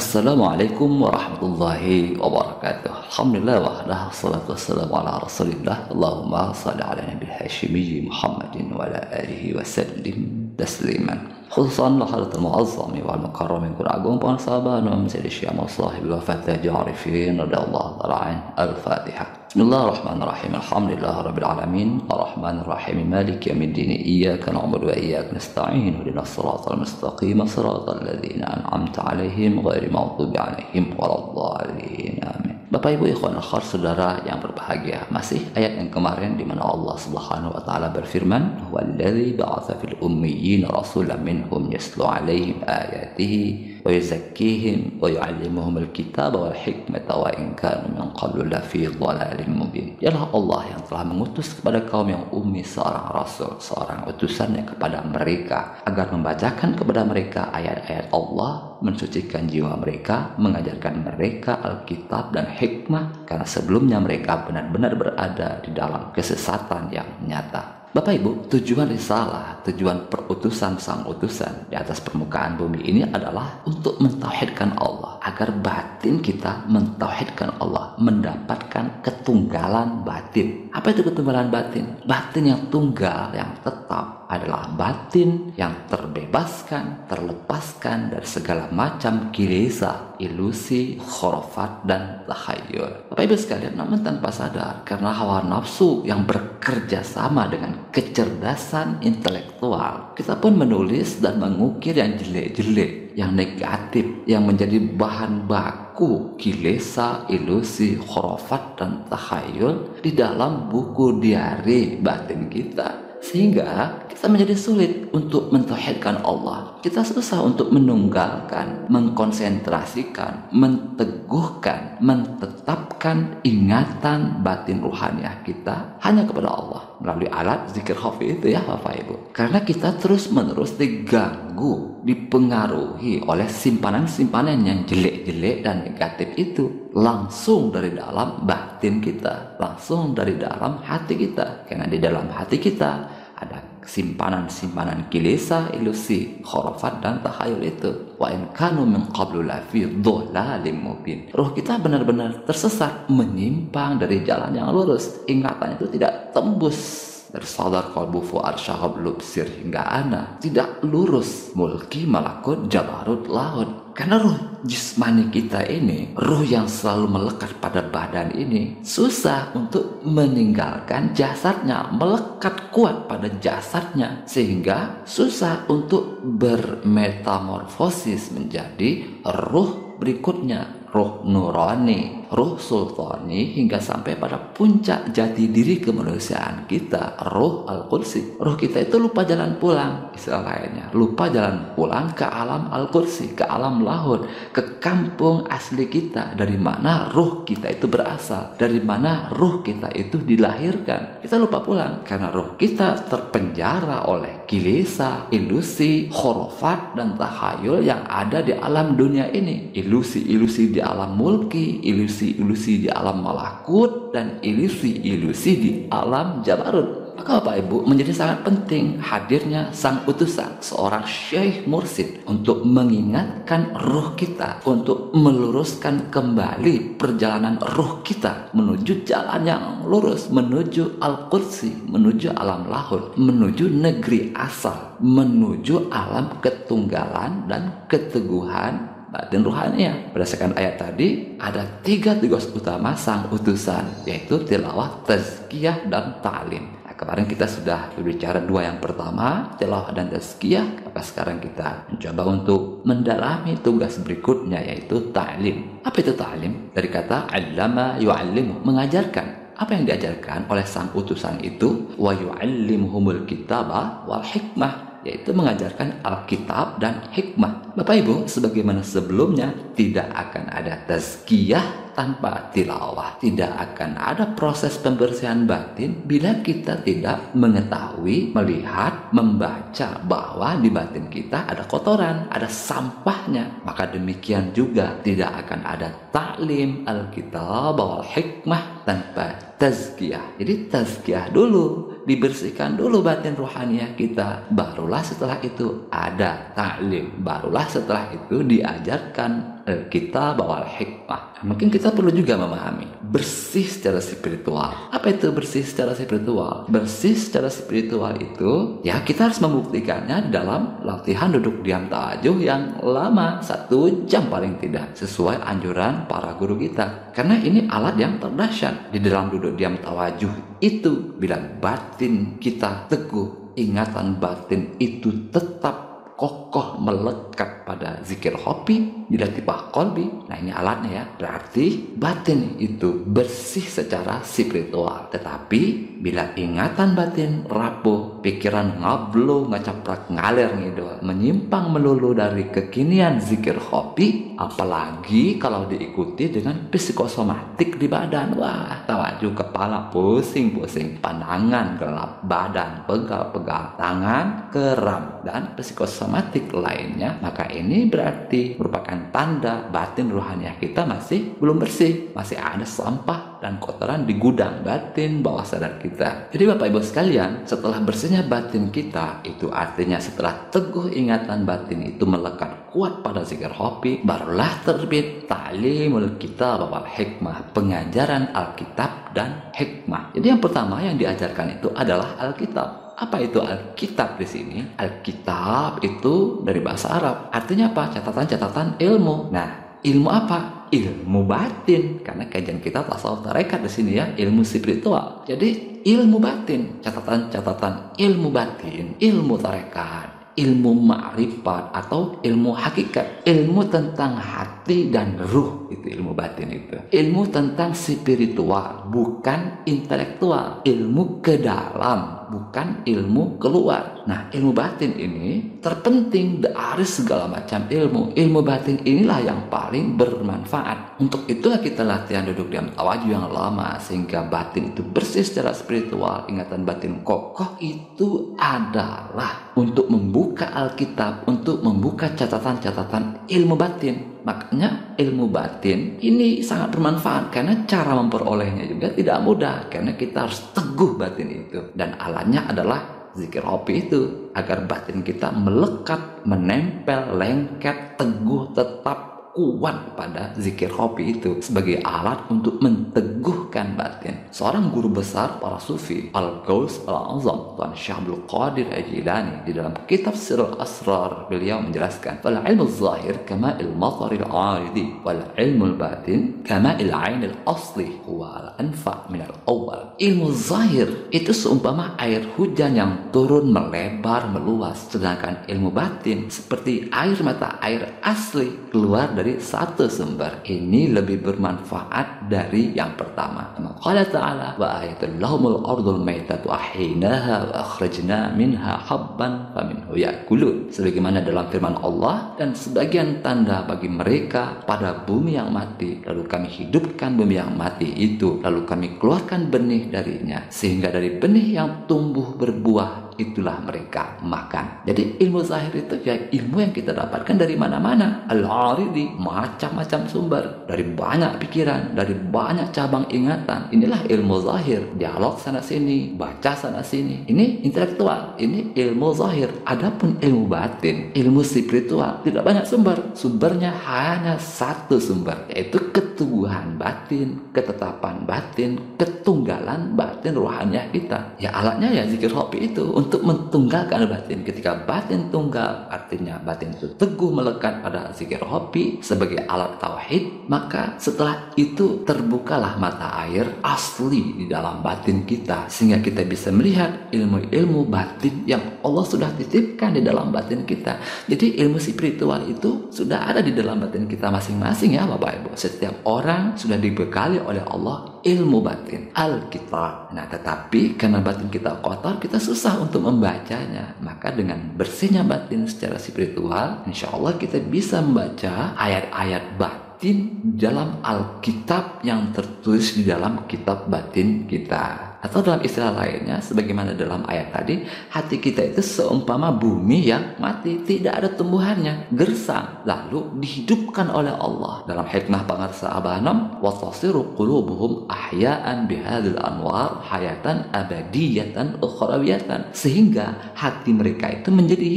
Assalamualaikum warahmatullahi wabarakatuh. Alhamdulillah wahdah, wassalatu wassalamu ala rasulillah. Allahumma salli ala nabi hashimi Muhammadin wa ala alihi wa sallim tasliman. Khususan lahadatul muazzami wal mukarramin kun agung para sahabat wa menjadi syama sahibi wa fatah jarifin radhiyallahu ta'ala an. Al-Fatihah. Bismillahirrahmanirrahim. Alhamdulillah rabbil alamin. Arrahmanirrahim. Maliki yaumiddin. Iyyaka na'budu wa iyyaka nasta'in. Ihdinas siratal mustaqim. Siratal ladzina an'amta 'alaihim ghairil maghdubi 'alaihim waladdallin. Amin. Bapak Ibu ikhwan akhwat saudara yang berbahagia, masih ayat yang kemarin di mana Allah Subhanahu wa taala berfirman, "Walladzi ba'atsa fil ummiyyin rasulan minhum yatlu 'alaihim ayatihi wa yuzakkihim wa yu'allimuhumul kitaba wal hikmata wa in kanu min qablu lafi dhalalin mubin." Ialah Allah yang telah mengutus kepada kaum yang ummi seorang rasul, seorang utusannya kepada mereka agar membacakan kepada mereka ayat-ayat Allah, mensucikan jiwa mereka, mengajarkan mereka Alkitab dan hikmah, karena sebelumnya mereka benar-benar berada di dalam kesesatan yang nyata. Bapak Ibu, tujuan risalah, tujuan perutusan sang utusan di atas permukaan bumi ini adalah untuk mentauhidkan Allah, agar batin kita mentauhidkan Allah, mendapatkan ketunggalan batin. Apa itu ketunggalan batin? Batin yang tunggal, yang tetap adalah batin yang terbebaskan, terlepaskan dari segala macam kilesa, ilusi, khurafat, dan takhayul. Bapak Ibu sekalian, namun tanpa sadar, karena hawa nafsu yang bekerja sama dengan kecerdasan intelektual, kita pun menulis dan mengukir yang jelek-jelek, yang negatif, yang menjadi bahan baku kilesa, ilusi, khurafat, dan takhayul di dalam buku diari batin kita. Sehingga kita menjadi sulit untuk mentauhidkan Allah. Kita susah untuk menunggalkan, mengkonsentrasikan, menteguhkan, menetapkan ingatan batin ruhaniah kita hanya kepada Allah melalui alat zikir khafi itu ya Bapak Ibu. Karena kita terus-menerus diganggu, dipengaruhi oleh simpanan-simpanan yang jelek-jelek dan negatif itu langsung dari dalam batin kita, langsung dari dalam hati kita. Karena di dalam hati kita ada simpanan-simpanan kilesa, ilusi, khurafat, dan takhayul itu. Wa in kanu min qablu lafi dhalalin mubin. Roh kita benar-benar tersesat, menyimpang dari jalan yang lurus. Ingatan itu tidak tembus dari sadar qalbu fu'ad syahab lubsir hingga ana, tidak lurus mulki malakut jabarut laut. Karena ruh jismani kita ini, ruh yang selalu melekat pada badan ini, susah untuk meninggalkan jasadnya, melekat kuat pada jasadnya, sehingga susah untuk bermetamorfosis menjadi ruh berikutnya, ruh nurani, ruh sultani, hingga sampai pada puncak jati diri kemanusiaan kita, ruh al-qudsi. Ruh kita itu lupa jalan pulang, istilah lainnya, lupa jalan pulang ke alam al-qudsi, ke alam lahud, ke kampung asli kita, dari mana ruh kita itu berasal, dari mana ruh kita itu dilahirkan. Kita lupa pulang karena ruh kita terpenjara oleh kilesa, ilusi, khurafat, dan takhayul yang ada di alam dunia ini. Ilusi-ilusi di alam mulki, ilusi-ilusi di alam malakut, dan ilusi-ilusi di alam jabarut. Maka Bapak Ibu, menjadi sangat penting hadirnya sang utusan, seorang syekh mursyid, untuk mengingatkan ruh kita, untuk meluruskan kembali perjalanan ruh kita menuju jalan yang lurus, menuju al-qudsi, menuju alam lahud, menuju negeri asal, menuju alam ketunggalan dan keteguhan batin ruhaniah. Berdasarkan ayat tadi, ada 3 tugas utama sang utusan, yaitu tilawah, tazkiyah, dan ta'lim. Nah, kemarin kita sudah berbicara 2 yang pertama, tilawah dan tazkiyah. Maka sekarang kita mencoba untuk mendalami tugas berikutnya, yaitu ta'lim. Apa itu ta'lim? Dari kata 'allama yu'allimu, mengajarkan. Apa yang diajarkan oleh sang utusan itu? Wa yu'allimuhumul kitaba wal hikmah, yaitu mengajarkan Alkitab dan hikmah. Bapak Ibu, sebagaimana sebelumnya, tidak akan ada tazkiyah tanpa tilawah. Tidak akan ada proses pembersihan batin bila kita tidak mengetahui, melihat, membaca bahwa di batin kita ada kotoran, ada sampahnya. Maka demikian juga tidak akan ada ta'lim Alkitab wal hikmah tanpa tazkiyah. Jadi tazkiyah dulu, dibersihkan dulu batin ruhaniah kita, barulah setelah itu ada ta'lim, barulah setelah itu diajarkan Alkitab wal hikmah. Mungkin kita perlu juga memahami bersih secara spiritual. Apa itu bersih secara spiritual? Bersih secara spiritual itu ya kita harus membuktikannya dalam latihan duduk diam tawajuh yang lama, 1 jam paling tidak, sesuai anjuran para guru kita. Karena ini alat yang terdahsyat di dalam duduk diam tawajuh itu. Bila batin kita teguh, ingatan batin itu tetap kokoh melekat pada zikir hobi, dilatibah kolbi. Nah ini alatnya ya. Berarti batin itu bersih secara spiritual. Tetapi bila ingatan batin rapuh, pikiran ngablo, ngacaprak, ngalir ngidul, menyimpang melulu dari kekinian zikir hobi, apalagi kalau diikuti dengan psikosomatik di badan. Wah, tawajuh kepala pusing-pusing, pandangan gelap, badan pegal-pegal, tangan keram, dan psikosomatik lainnya. Maka ini berarti merupakan tanda batin ruhaniah kita masih belum bersih. Masih ada sampah dan kotoran di gudang batin bawah sadar kita. Jadi Bapak Ibu sekalian, setelah bersihnya batin kita, itu artinya setelah teguh ingatan batin itu melekat kuat pada zikir hobi, barulah terbit ta'limul kitab wal hikmah, pengajaran Alkitab dan hikmah. Jadi yang pertama yang diajarkan itu adalah Alkitab. Apa itu Alkitab di sini? Alkitab itu dari bahasa Arab. Artinya apa? Catatan-catatan ilmu. Nah, ilmu apa? Ilmu batin. Karena kajian kita tasawuf tarekat di sini ya, ilmu spiritual. Jadi ilmu batin, catatan-catatan ilmu batin, ilmu tarekat, ilmu ma'rifat atau ilmu hakikat, ilmu tentang hati dan ruh, itu ilmu batin itu. Ilmu tentang spiritual, bukan intelektual, ilmu ke dalam, bukan ilmu keluar. Nah, ilmu batin ini terpenting dari segala macam ilmu. Ilmu batin inilah yang paling bermanfaat. Untuk itulah kita latihan duduk diam tawajuh yang lama sehingga batin itu bersih secara spiritual, ingatan batin kokoh. Itu adalah untuk membuka Alkitab, untuk membuka catatan-catatan ilmu batin. Makanya ilmu batin ini sangat bermanfaat karena cara memperolehnya juga tidak mudah, karena kita harus teguh batin itu, dan alatnya adalah zikir hobi itu, agar batin kita melekat, menempel, lengket, teguh, tetap kuat pada zikir hobi itu sebagai alat untuk menteguhkan batin. Seorang guru besar para sufi, Al-Ghaus Al-Azam, Tuan Syekh Abdul Qadir Al-Jilani, di dalam kitab Sirrul Asrar beliau menjelaskan, "Fal ilmu zahir kama il-matar al-aridi wal ilmu al-batin kama il-ain al-asli huwa al-anfa min al-awwal." Ilmu zahir itu seumpama air hujan yang turun melebar meluas, sedangkan ilmu batin seperti air mata air asli keluar dari satu sumber. Ini lebih bermanfaat dari yang pertama. Qala ta'ala wa ayatul lahumul ardul maitatu ahyaynaha wa akhrajna minha habban faminhu ya'kulun. Sebagaimana dalam firman Allah, dan sebagian tanda bagi mereka pada bumi yang mati, lalu kami hidupkan bumi yang mati itu, lalu kami keluarkan benih darinya, sehingga dari benih yang tumbuh berbuah itulah mereka makan. Jadi ilmu zahir itu ya ilmu yang kita dapatkan dari mana-mana. Al-aridi, macam-macam sumber, dari banyak pikiran, dari banyak cabang ingatan. Inilah ilmu zahir. Dialog sana sini, baca sana sini. Ini intelektual, ini ilmu zahir. Adapun ilmu batin, ilmu spiritual, tidak banyak sumber. Sumbernya hanya satu sumber, yaitu keteguhan batin, ketetapan batin, ketunggalan batin ruhaniah kita. Ya alatnya ya zikir hobi itu untuk mentunggalkan batin. Ketika batin tunggal, artinya batin itu teguh melekat pada zikir hobi sebagai alat tauhid, maka setelah itu terbukalah mata air asli di dalam batin kita, sehingga kita bisa melihat ilmu-ilmu batin yang Allah sudah titipkan di dalam batin kita. Jadi ilmu spiritual itu sudah ada di dalam batin kita masing-masing ya Bapak Ibu. Setiap orang sudah dibekali oleh Allah ilmu batin, Alkitab. Nah, tetapi karena batin kita kotor, kita susah untuk membacanya. Maka dengan bersihnya batin secara spiritual, insya Allah kita bisa membaca ayat-ayat batin dalam Alkitab yang tertulis di dalam kitab batin kita. Atau dalam istilah lainnya, sebagaimana dalam ayat tadi, hati kita itu seumpama bumi yang mati, tidak ada tumbuhannya, gersang, lalu dihidupkan oleh Allah. Dalam hikmah pangarsa abanam, watasiru qulubuhum ahya'an bihadil anwar hayatan abadiyatan ukhrawiyatan, sehingga hati mereka itu menjadi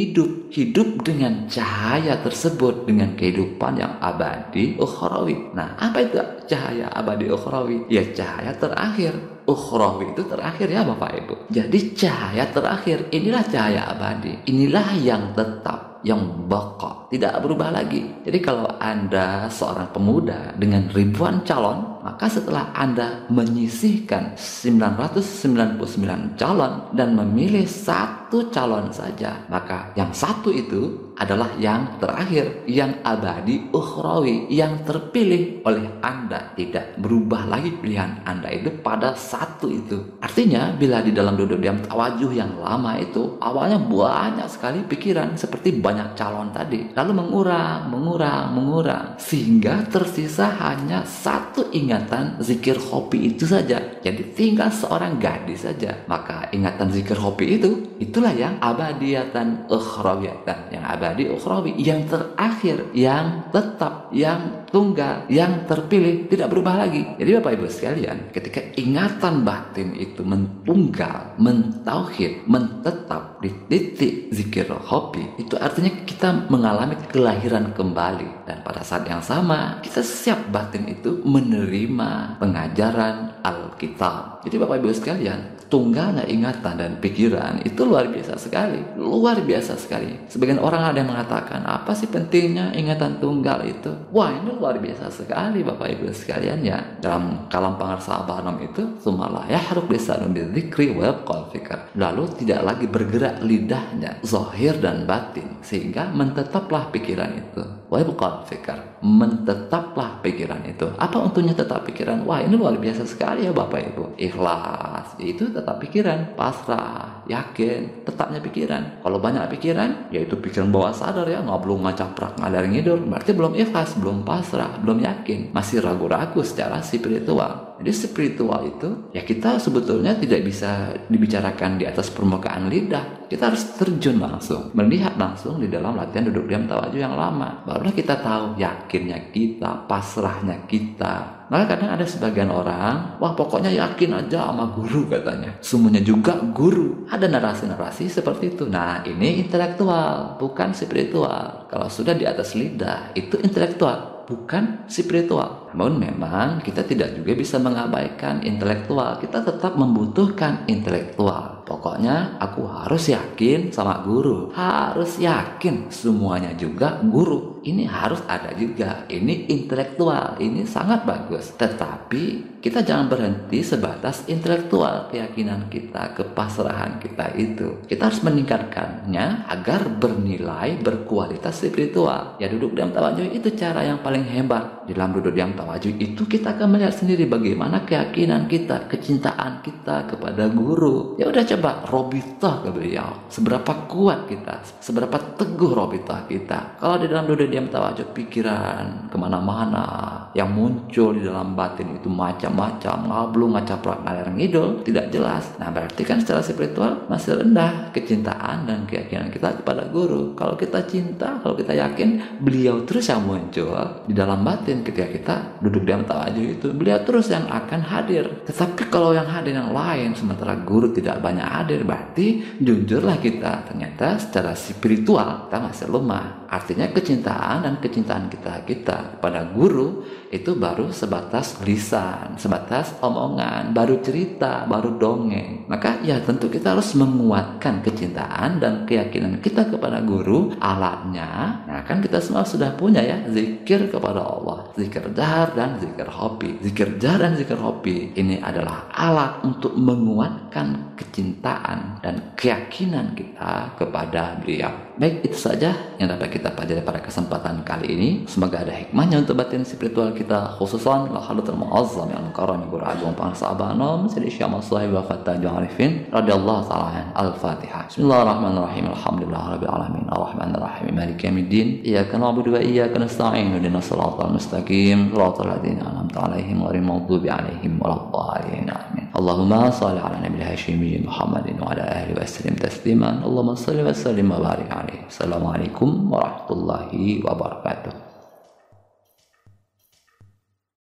hidup dengan cahaya tersebut, dengan kehidupan yang abadi ukhrawi. Nah, apa itu cahaya abadi ukhrawi? Ya, cahaya terakhir. Ukhrawi itu terakhir ya Bapak Ibu. Jadi cahaya terakhir, inilah cahaya abadi, inilah yang tetap, yang baqa, tidak berubah lagi. Jadi kalau Anda seorang pemuda dengan ribuan calon, maka setelah Anda menyisihkan 999 calon dan memilih satu calon saja, maka yang satu itu adalah yang terakhir, yang abadi ukhrawi, yang terpilih oleh Anda. Tidak berubah lagi pilihan Anda itu pada satu itu. Artinya bila di dalam duduk diam tawajuh yang lama itu awalnya banyak sekali pikiran seperti banyak calon tadi, lalu mengurang sehingga tersisa hanya satu ingatan zikir khopi itu saja. Jadi tinggal seorang gadis saja. Maka ingatan zikir khopi itu, itulah yang abadiyatan ukhrawiyatan, yang abadi ukhrawi, yang terakhir, yang tetap, yang tunggal, yang terpilih, tidak berubah lagi. Jadi Bapak Ibu sekalian, ketika ingatan batin itu mentunggal, mentauhid, mentetap di titik zikir khopi, itu artinya kita mengalami kelahiran kembali. Dan pada saat yang sama, kita siap batin itu menerima pengajaran Alkitab. Jadi Bapak Ibu sekalian, tunggalnya ingatan dan pikiran itu luar biasa sekali. Luar biasa sekali. Sebagian orang ada yang mengatakan, apa sih pentingnya ingatan tunggal itu? Wah, ini luar biasa sekali Bapak Ibu sekalian ya. Dalam kalam pangarsa abanam itu, sumalah yahruk lisanu bidzikri wa yabqal fikr. Lalu tidak lagi bergerak lidahnya, zahir dan batin, sehingga mentetaplah pikiran itu. Wa yabqal fikr. Mentetaplah pikiran itu. Apa untungnya tetap pikiran? Wah, ini luar biasa sekali ya Bapak Ibu. Ikhlas, itu tetap pikiran, pasrah, yakin, tetapnya pikiran. Kalau banyak pikiran, yaitu pikiran bawah sadar ya, ngobrol ngacaprak ngalir ngidur, berarti belum ikhlas, belum pasrah, belum yakin, masih ragu-ragu secara spiritual. Jadi spiritual itu ya kita sebetulnya tidak bisa dibicarakan di atas permukaan lidah. Kita harus terjun langsung, melihat langsung di dalam latihan duduk diam tawajuh yang lama. Barulah kita tahu yakinnya kita, pasrahnya kita. Maka kadang ada sebagian orang, wah pokoknya yakin aja sama guru katanya. Semuanya juga guru. Ada narasi-narasi seperti itu. Nah, ini intelektual, bukan spiritual. Kalau sudah di atas lidah, itu intelektual, bukan spiritual. Namun memang kita tidak juga bisa mengabaikan intelektual. Kita tetap membutuhkan intelektual. Pokoknya aku harus yakin sama guru. Harus yakin semuanya juga guru. Ini harus ada juga. Ini intelektual. Ini sangat bagus. Tetapi kita jangan berhenti sebatas intelektual. Keyakinan kita, kepasrahan kita itu, kita harus meningkatkannya agar bernilai, berkualitas spiritual. Ya, duduk diam tawajuh itu cara yang paling hebat. Di dalam duduk diam tawajuh itu kita akan melihat sendiri bagaimana keyakinan kita, kecintaan kita kepada guru. Ya udah, coba robitah ke beliau. Seberapa kuat kita, seberapa teguh robitah kita. Kalau di dalam duduk diam tawajuh pikiran kemana-mana, yang muncul di dalam batin itu macam-macam, ngablung, ngacaprak, ngalir ngidul, tidak jelas. Nah, berarti kan secara spiritual masih rendah kecintaan dan keyakinan kita kepada guru. Kalau kita cinta, kalau kita yakin, beliau terus yang muncul di dalam batin ketika kita duduk diam tawajuh itu, beliau terus yang akan hadir. Tetapi kalau yang hadir yang lain, sementara guru tidak banyak hadir, berarti jujurlah kita, ternyata secara spiritual kita masih lemah. Artinya kecintaan dan kecintaan kita kepada guru itu baru sebatas lisan, sebatas omongan, baru cerita, baru dongeng. Maka ya tentu kita harus menguatkan kecintaan dan keyakinan kita kepada guru. Alatnya, nah kan kita semua sudah punya ya, zikir kepada Allah, zikir jahar dan zikir hobi. Zikir jahar dan zikir hobi ini adalah alat untuk menguatkan kecintaan dan keyakinan kita kepada beliau. Baik, itu saja yang dapat kita pelajari pada kesempatan kali ini. Semoga ada hikmahnya untuk batin spiritual kita, khususan Al-Hadratul Mu'azzam yang karami Guru Agung Pangarsa Abanam Sayyidi Syekh Mas'ud wa Fatajul Arifin radhiyallahu ta'ala. Al-Fatihah. Bismillahirrahmanirrahim. Alhamdulillahirabbil alamin. Arrahmanirrahim. Maliki yaumiddin. Iyyaka na'budu wa iyyaka nasta'in. Ihdinas siratal mustaqim. Shiratal ladzina an'amta 'alaihim ghairil maghdubi 'alaihim waladdallin. Amin. Allahumma salli ala nabi al-hashimi Muhammadin wa ala alihi wa sallim tasliman. Allahumma salli wa sallim wa barik alaihi. Assalamualaikum warahmatullahi wabarakatuh.